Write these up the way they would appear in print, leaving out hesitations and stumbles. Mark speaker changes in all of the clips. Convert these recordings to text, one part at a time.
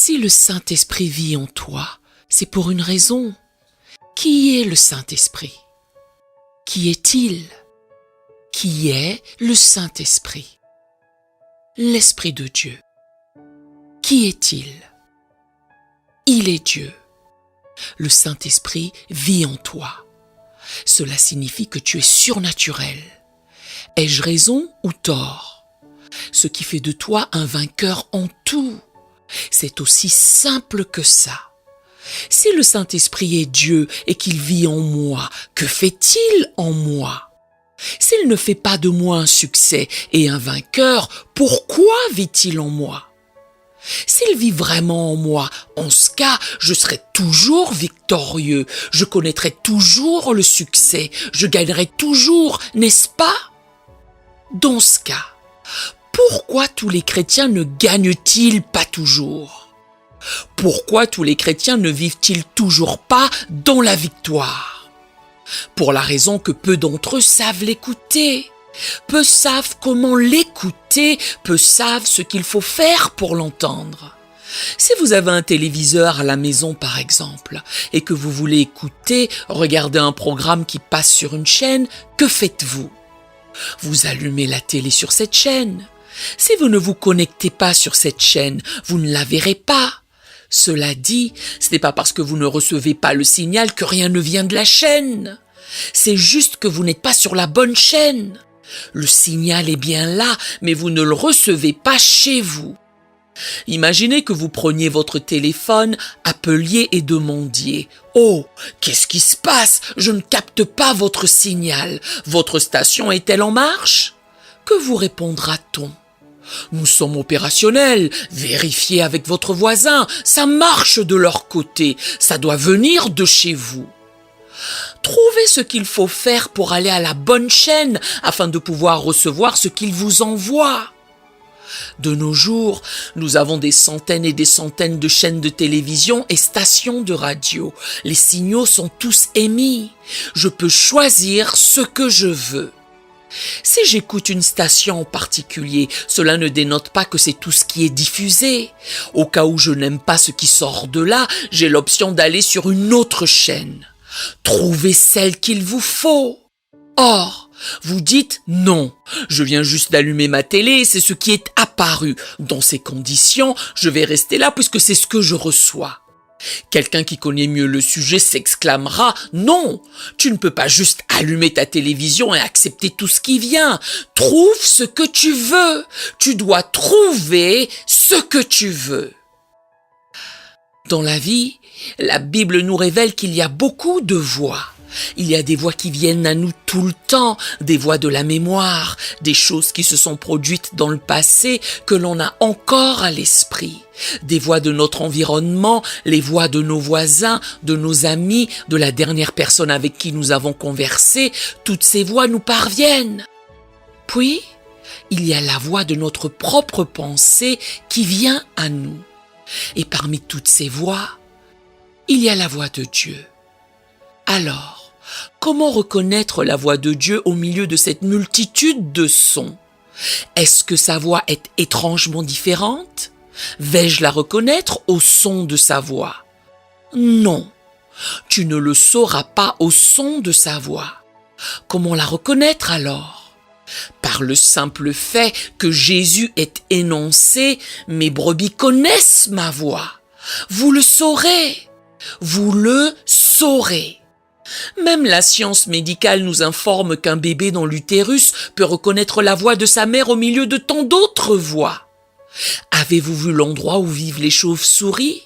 Speaker 1: Si le Saint-Esprit vit en toi, c'est pour une raison. Qui est le Saint-Esprit? Qui est-il? Qui est le Saint-Esprit? L'Esprit de Dieu. Qui est-il? Il est Dieu. Le Saint-Esprit vit en toi. Cela signifie que tu es surnaturel. Ai-je raison ou tort? Ce qui fait de toi un vainqueur en tout. C'est aussi simple que ça. Si le Saint-Esprit est Dieu et qu'il vit en moi, que fait-il en moi? S'il ne fait pas de moi un succès et un vainqueur, pourquoi vit-il en moi? S'il vit vraiment en moi, en ce cas, je serai toujours victorieux, je connaîtrai toujours le succès, je gagnerai toujours, n'est-ce pas? Dans ce cas, pourquoi tous les chrétiens ne gagnent-ils pas toujours? Pourquoi tous les chrétiens ne vivent-ils toujours pas dans la victoire? Pour la raison que peu d'entre eux savent l'écouter. Peu savent comment l'écouter, peu savent ce qu'il faut faire pour l'entendre. Si vous avez un téléviseur à la maison par exemple, et que vous voulez écouter, regarder un programme qui passe sur une chaîne, que faites-vous? Vous allumez la télé sur cette chaîne. Si vous ne vous connectez pas sur cette chaîne, vous ne la verrez pas. Cela dit, ce n'est pas parce que vous ne recevez pas le signal que rien ne vient de la chaîne. C'est juste que vous n'êtes pas sur la bonne chaîne. Le signal est bien là, mais vous ne le recevez pas chez vous. Imaginez que vous preniez votre téléphone, appeliez et demandiez « Oh, qu'est-ce qui se passe? Je ne capte pas votre signal. Votre station est-elle en marche ?» Que vous répondra-t-on? « Nous sommes opérationnels, vérifiez avec votre voisin, ça marche de leur côté, ça doit venir de chez vous. » Trouvez ce qu'il faut faire pour aller à la bonne chaîne afin de pouvoir recevoir ce qu'il vous envoie. De nos jours, nous avons des centaines et des centaines de chaînes de télévision et stations de radio. Les signaux sont tous émis. Je peux choisir ce que je veux. Si j'écoute une station en particulier, cela ne dénote pas que c'est tout ce qui est diffusé. Au cas où je n'aime pas ce qui sort de là, j'ai l'option d'aller sur une autre chaîne. Trouvez celle qu'il vous faut. Or, vous dites non, je viens juste d'allumer ma télé et c'est ce qui est apparu. Dans ces conditions, je vais rester là puisque c'est ce que je reçois. Quelqu'un qui connaît mieux le sujet s'exclamera « Non, tu ne peux pas juste allumer ta télévision et accepter tout ce qui vient. Trouve ce que tu veux. Tu dois trouver ce que tu veux. » Dans la vie, la Bible nous révèle qu'il y a beaucoup de voix. Il y a des voix qui viennent à nous tout le temps, des voix de la mémoire, des choses qui se sont produites dans le passé que l'on a encore à l'esprit, des voix de notre environnement, les voix de nos voisins, de nos amis, de la dernière personne avec qui nous avons conversé, toutes ces voix nous parviennent. Puis, il y a la voix de notre propre pensée qui vient à nous. Et parmi toutes ces voix, il y a la voix de Dieu. Alors, comment reconnaître la voix de Dieu au milieu de cette multitude de sons? Est-ce que sa voix est étrangement différente? Vais-je la reconnaître au son de sa voix? Non, tu ne le sauras pas au son de sa voix. Comment la reconnaître alors? Par le simple fait que Jésus est énoncé, mes brebis connaissent ma voix. Vous le saurez. Vous le saurez. Même la science médicale nous informe qu'un bébé dans l'utérus peut reconnaître la voix de sa mère au milieu de tant d'autres voix. Avez-vous vu l'endroit où vivent les chauves-souris?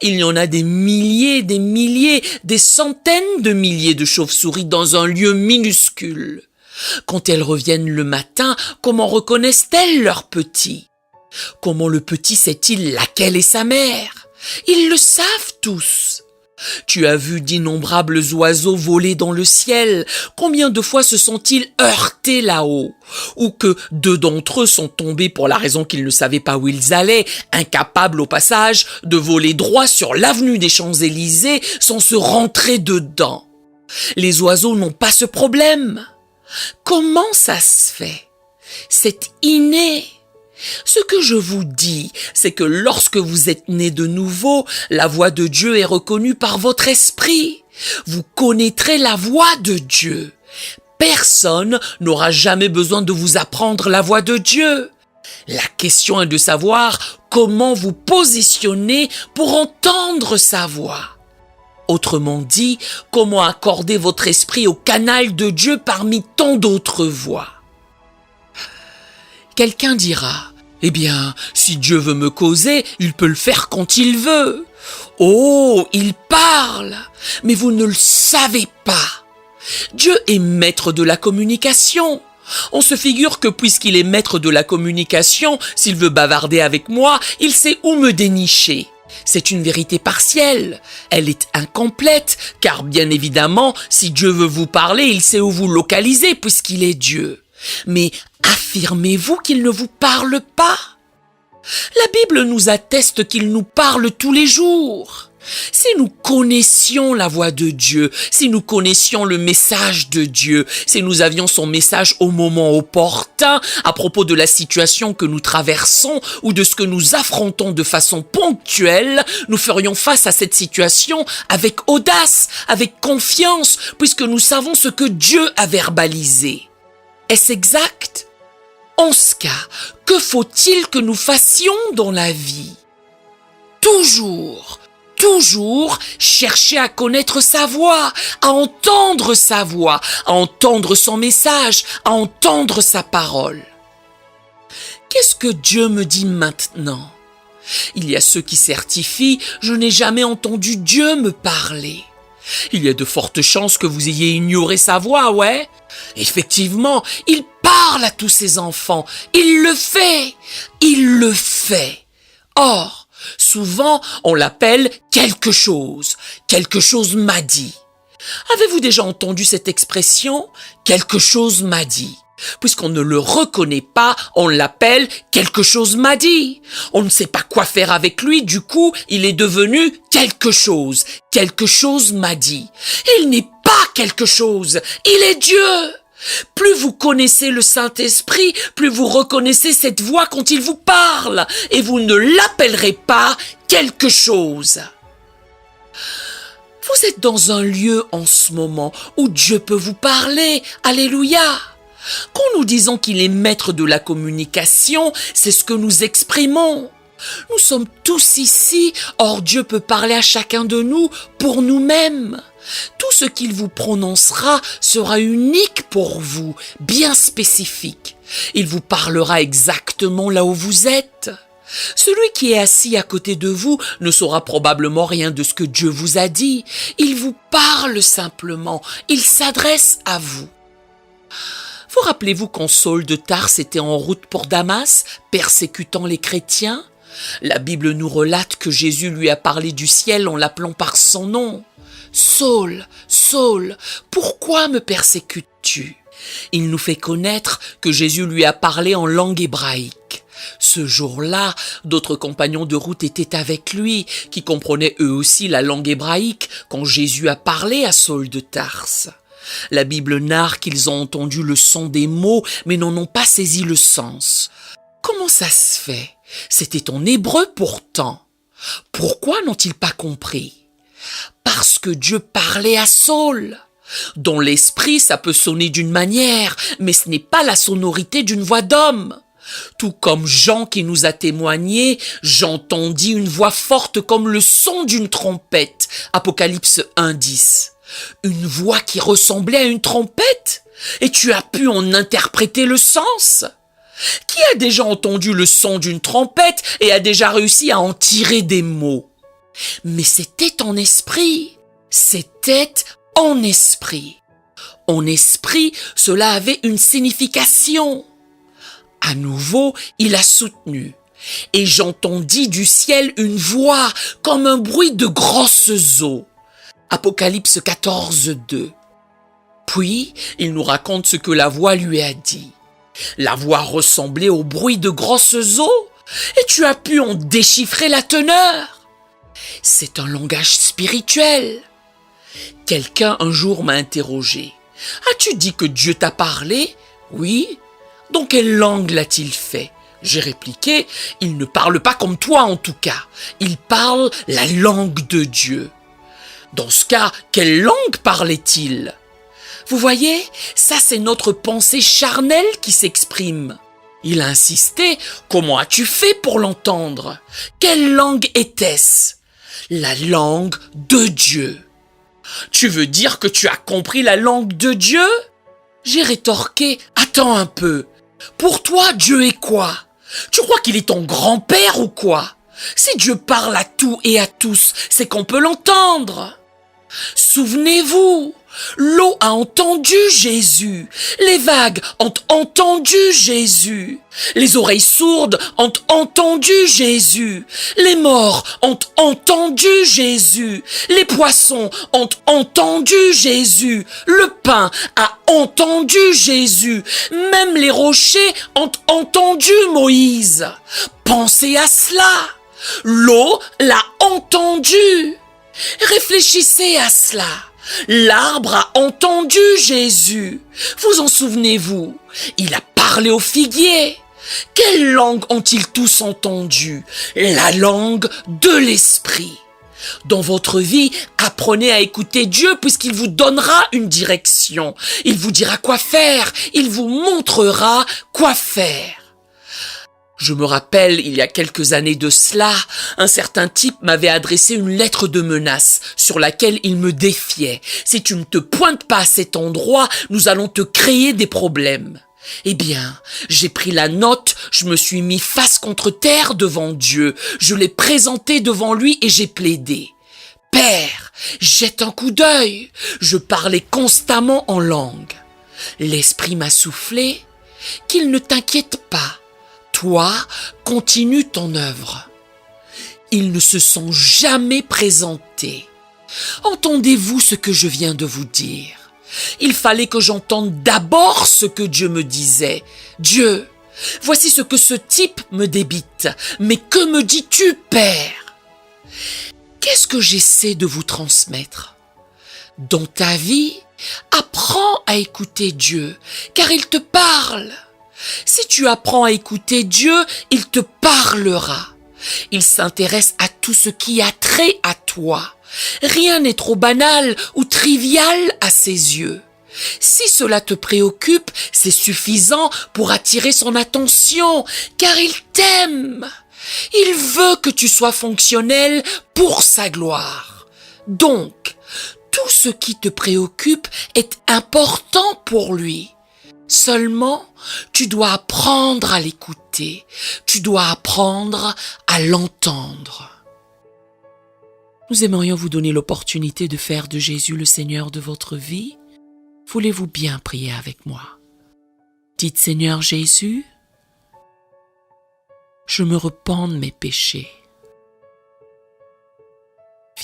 Speaker 1: Il y en a des milliers, des centaines de milliers de chauves-souris dans un lieu minuscule. Quand elles reviennent le matin, comment reconnaissent-elles leur petit? Comment le petit sait-il laquelle est sa mère? Ils le savent tous. Tu as vu d'innombrables oiseaux voler dans le ciel. Combien de fois se sont-ils heurtés là-haut? Ou que 2 d'entre eux sont tombés pour la raison qu'ils ne savaient pas où ils allaient, incapables au passage de voler droit sur l'avenue des Champs-Élysées sans se rentrer dedans. Les oiseaux n'ont pas ce problème. Comment ça se fait? C'est inné. Ce que je vous dis, c'est que lorsque vous êtes né de nouveau, la voix de Dieu est reconnue par votre esprit. Vous connaîtrez la voix de Dieu. Personne n'aura jamais besoin de vous apprendre la voix de Dieu. La question est de savoir comment vous positionner pour entendre sa voix. Autrement dit, comment accorder votre esprit au canal de Dieu parmi tant d'autres voix. Quelqu'un dira, eh bien, si Dieu veut me causer, il peut le faire quand il veut. Oh, il parle, mais vous ne le savez pas. Dieu est maître de la communication. On se figure que puisqu'il est maître de la communication, s'il veut bavarder avec moi, il sait où me dénicher. C'est une vérité partielle, elle est incomplète, car bien évidemment, si Dieu veut vous parler, il sait où vous localiser puisqu'il est Dieu. Mais affirmez-vous qu'il ne vous parle pas? La Bible nous atteste qu'il nous parle tous les jours. Si nous connaissions la voix de Dieu, si nous connaissions le message de Dieu, si nous avions son message au moment opportun à propos de la situation que nous traversons ou de ce que nous affrontons de façon ponctuelle, nous ferions face à cette situation avec audace, avec confiance, puisque nous savons ce que Dieu a verbalisé. Est-ce exact? En ce cas, que faut-il que nous fassions dans la vie? Toujours chercher à connaître sa voix, à entendre sa voix, à entendre son message, à entendre sa parole. Qu'est-ce que Dieu me dit maintenant? Il y a ceux qui certifient « Je n'ai jamais entendu Dieu me parler ». Il y a de fortes chances que vous ayez ignoré sa voix, ouais. Effectivement, il parle à tous ses enfants. Il le fait. Or, souvent, on l'appelle quelque chose. Quelque chose m'a dit. Avez-vous déjà entendu cette expression? Quelque chose m'a dit. Puisqu'on ne le reconnaît pas, on l'appelle quelque chose m'a dit. On ne sait pas quoi faire avec lui, du coup, il est devenu quelque chose. Quelque chose m'a dit. Il n'est pas quelque chose, il est Dieu. Plus vous connaissez le Saint-Esprit, plus vous reconnaissez cette voix quand il vous parle, et vous ne l'appellerez pas quelque chose. Vous êtes dans un lieu en ce moment où Dieu peut vous parler. Alléluia. Quand nous disons qu'il est maître de la communication, c'est ce que nous exprimons. Nous sommes tous ici, or Dieu peut parler à chacun de nous pour nous-mêmes. Tout ce qu'il vous prononcera sera unique pour vous, bien spécifique. Il vous parlera exactement là où vous êtes. Celui qui est assis à côté de vous ne saura probablement rien de ce que Dieu vous a dit. Il vous parle simplement, il s'adresse à vous. Vous rappelez-vous quand Saul de Tarse était en route pour Damas, persécutant les chrétiens? La Bible nous relate que Jésus lui a parlé du ciel en l'appelant par son nom. « Saul, Saul, pourquoi me persécutes-tu » Il nous fait connaître que Jésus lui a parlé en langue hébraïque. Ce jour-là, d'autres compagnons de route étaient avec lui, qui comprenaient eux aussi la langue hébraïque quand Jésus a parlé à Saul de Tarse. La Bible narre qu'ils ont entendu le son des mots, mais n'en ont pas saisi le sens. Comment ça se fait? C'était en hébreu pourtant. Pourquoi n'ont-ils pas compris? Parce que Dieu parlait à Saul. Dans l'esprit, ça peut sonner d'une manière, mais ce n'est pas la sonorité d'une voix d'homme. Tout comme Jean qui nous a témoigné, j'entendis une voix forte comme le son d'une trompette. Apocalypse 1:10. Une voix qui ressemblait à une trompette? Et tu as pu en interpréter le sens? Qui a déjà entendu le son d'une trompette et a déjà réussi à en tirer des mots? Mais c'était en esprit. C'était en esprit. En esprit, cela avait une signification. À nouveau, il a soutenu. Et j'entendis du ciel une voix comme un bruit de grosses eaux. Apocalypse 14:2. Puis, il nous raconte ce que la voix lui a dit. La voix ressemblait au bruit de grosses eaux, et tu as pu en déchiffrer la teneur. C'est un langage spirituel. Quelqu'un un jour m'a interrogé. As-tu dit que Dieu t'a parlé? Oui. Dans quelle langue l'a-t-il fait? J'ai répliqué, il ne parle pas comme toi en tout cas, il parle la langue de Dieu. Dans ce cas, quelle langue parlait-il? Vous voyez, ça c'est notre pensée charnelle qui s'exprime. Il a insisté, comment as-tu fait pour l'entendre? Quelle langue était-ce? La langue de Dieu. Tu veux dire que tu as compris la langue de Dieu? J'ai rétorqué, attends un peu. Pour toi, Dieu est quoi? Tu crois qu'il est ton grand-père ou quoi? Si Dieu parle à tout et à tous, c'est qu'on peut l'entendre. Souvenez-vous, l'eau a entendu Jésus, les vagues ont entendu Jésus, les oreilles sourdes ont entendu Jésus, les morts ont entendu Jésus, les poissons ont entendu Jésus, le pain a entendu Jésus, même les rochers ont entendu Moïse. Pensez à cela, l'eau l'a entendu. Réfléchissez à cela. L'arbre a entendu Jésus. Vous en souvenez-vous? Il a parlé au figuier. Quelle langue ont-ils tous entendu? La langue de l'esprit. Dans votre vie, apprenez à écouter Dieu puisqu'il vous donnera une direction. Il vous dira quoi faire. Il vous montrera quoi faire. Je me rappelle, il y a quelques années de cela, un certain type m'avait adressé une lettre de menace sur laquelle il me défiait. Si tu ne te pointes pas à cet endroit, nous allons te créer des problèmes. Eh bien, j'ai pris la note, je me suis mis face contre terre devant Dieu, je l'ai présenté devant lui et j'ai plaidé. Père, jette un coup d'œil. Je parlais constamment en langue. L'esprit m'a soufflé qu'il ne t'inquiète pas. Toi, continue ton œuvre. Ils ne se sont jamais présentés. Entendez-vous ce que je viens de vous dire? Il fallait que j'entende d'abord ce que Dieu me disait. Dieu, voici ce que ce type me débite. Mais que me dis-tu, Père? Qu'est-ce que j'essaie de vous transmettre? Dans ta vie, apprends à écouter Dieu, car il te parle. Si tu apprends à écouter Dieu, il te parlera. Il s'intéresse à tout ce qui a trait à toi. Rien n'est trop banal ou trivial à ses yeux. Si cela te préoccupe, c'est suffisant pour attirer son attention, car il t'aime. Il veut que tu sois fonctionnel pour sa gloire. Donc, tout ce qui te préoccupe est important pour lui. Seulement, tu dois apprendre à l'écouter, tu dois apprendre à l'entendre. Nous aimerions vous donner l'opportunité de faire de Jésus le Seigneur de votre vie. Voulez-vous bien prier avec moi? Dites, Seigneur Jésus, je me repens de mes péchés.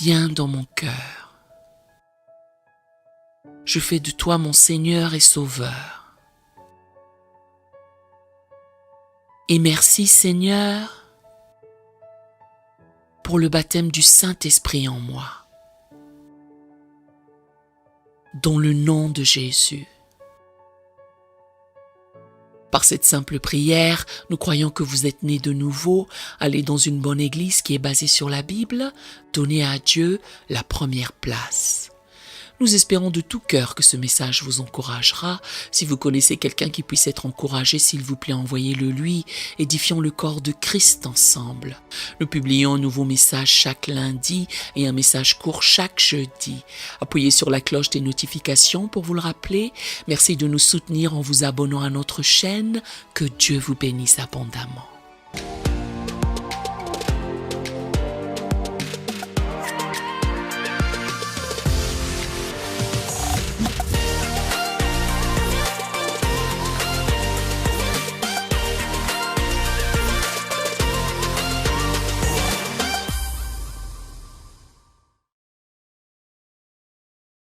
Speaker 1: Viens dans mon cœur. Je fais de toi mon Seigneur et Sauveur. Et merci Seigneur pour le baptême du Saint-Esprit en moi. Dans le nom de Jésus. Par cette simple prière, nous croyons que vous êtes nés de nouveau, allez dans une bonne église qui est basée sur la Bible, donnez à Dieu la première place. Nous espérons de tout cœur que ce message vous encouragera. Si vous connaissez quelqu'un qui puisse être encouragé, s'il vous plaît, envoyez-le lui. Édifions le corps de Christ ensemble. Nous publions un nouveau message chaque lundi et un message court chaque jeudi. Appuyez sur la cloche des notifications pour vous le rappeler. Merci de nous soutenir en vous abonnant à notre chaîne. Que Dieu vous bénisse abondamment.